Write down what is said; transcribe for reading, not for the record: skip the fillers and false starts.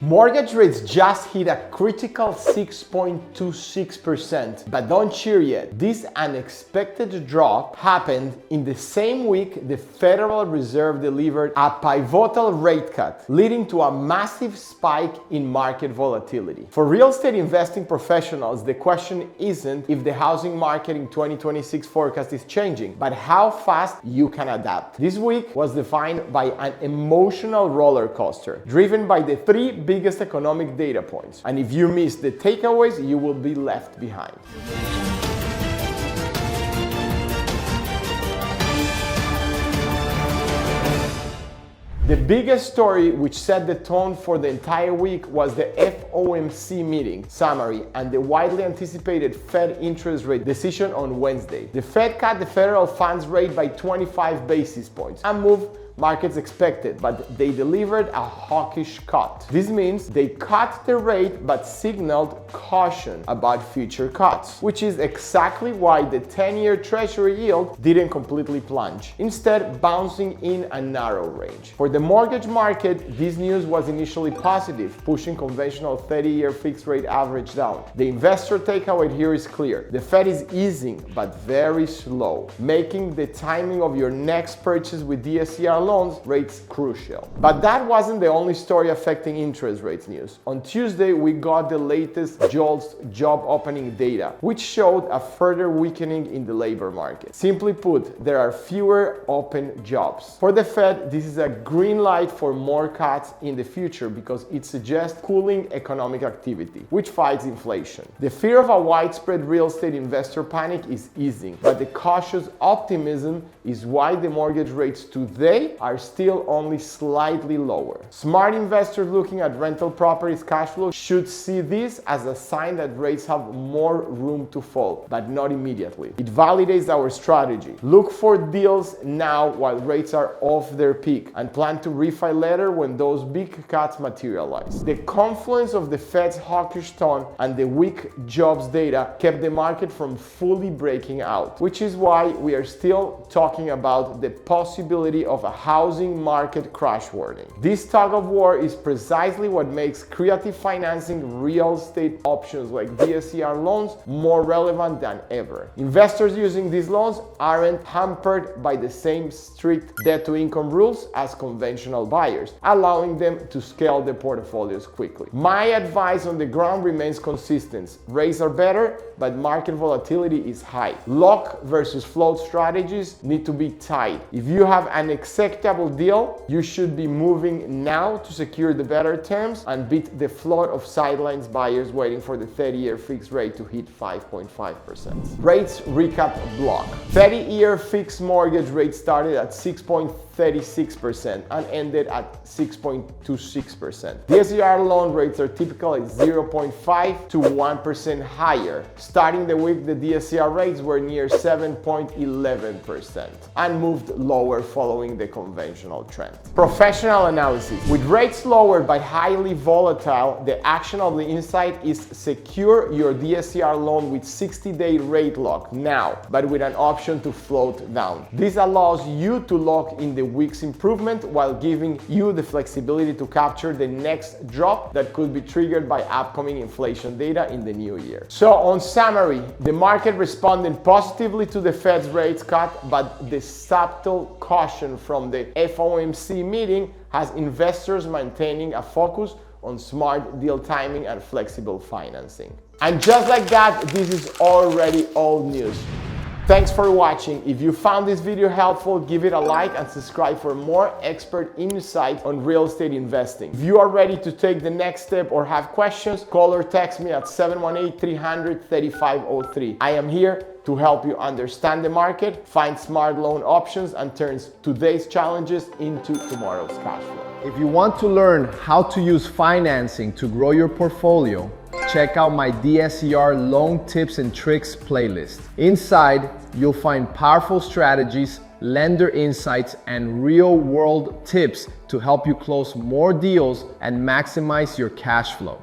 Mortgage rates just hit a critical 6.26%, but don't cheer yet. This unexpected drop happened in the same week the Federal Reserve delivered a pivotal rate cut, leading to a massive spike in market volatility. For real estate investing professionals, the question isn't if the housing market in 2026 forecast is changing, but how fast you can adapt. This week was defined by an emotional roller coaster, driven by the three biggest economic data points. And if you miss the takeaways, you will be left behind. The biggest story which set the tone for the entire week was the FOMC meeting summary and the widely anticipated Fed interest rate decision on Wednesday. The Fed cut the federal funds rate by 25 basis points, a move markets expected, but they delivered a hawkish cut. This means they cut the rate but signaled caution about future cuts, which is exactly why the 10-year Treasury yield didn't completely plunge, instead bouncing in a narrow range. For the mortgage market, this news was initially positive, pushing conventional 30-year fixed rate average down. The investor takeaway here is clear. The Fed is easing, but very slow, making the timing of your next purchase with DSCR loans rates crucial. But that wasn't the only story affecting interest rates news. On Tuesday, we got the latest JOLTS job opening data, which showed a further weakening in the labor market. Simply put, there are fewer open jobs. For the Fed, this is a green light for more cuts in the future because it suggests cooling economic activity, which fights inflation. The fear of a widespread real estate investor panic is easing, but the cautious optimism is why the mortgage rates today are still only slightly lower. Smart investors looking at rental properties cash flow should see this as a sign that rates have more room to fall, but not immediately. It validates our strategy. Look for deals now while rates are off their peak and plan to refi later when those big cuts materialize. The confluence of the Fed's hawkish tone and the weak jobs data kept the market from fully breaking out, which is why we are still talking about the possibility of a housing market crash warning. This tug of war is precisely what makes creative financing real estate options like DSCR loans more relevant than ever. Investors using these loans aren't hampered by the same strict debt-to-income rules as conventional buyers, allowing them to scale their portfolios quickly. My advice on the ground remains consistent. Rates are better, but market volatility is high. Lock versus float strategies need to be tight. If you have an acceptable deal, you should be moving now to secure the better terms and beat the flood of sidelines buyers waiting for the 30-year fixed rate to hit 5.5%. Rates recap block. 30-year fixed mortgage rate started at 6.36% and ended at 6.26%. DSCR loan rates are typically 0.5 to 1% higher. Starting the week, the DSCR rates were near 7.11% and moved lower following the conventional trend. Professional analysis. With rates lower but highly volatile, the action of the insight is secure your DSCR loan with 60-day rate lock now, but with an option to float down. This allows you to lock in the week's improvement while giving you the flexibility to capture the next drop that could be triggered by upcoming inflation data in the new year. So on summary, the market responded positively to the Fed's rates cut, but the subtle caution from the FOMC meeting has investors maintaining a focus on smart deal timing and flexible financing. And just like that, this is already old news. Thanks for watching. If you found this video helpful, give it a like and subscribe for more expert insight on real estate investing. If you are ready to take the next step or have questions, call or text me at 718-300-3503. I am here to help you understand the market, find smart loan options, and turn today's challenges into tomorrow's cash flow. If you want to learn how to use financing to grow your portfolio, check out my DSCR loan tips and tricks playlist. Inside, you'll find powerful strategies, lender insights, and real-world tips to help you close more deals and maximize your cash flow.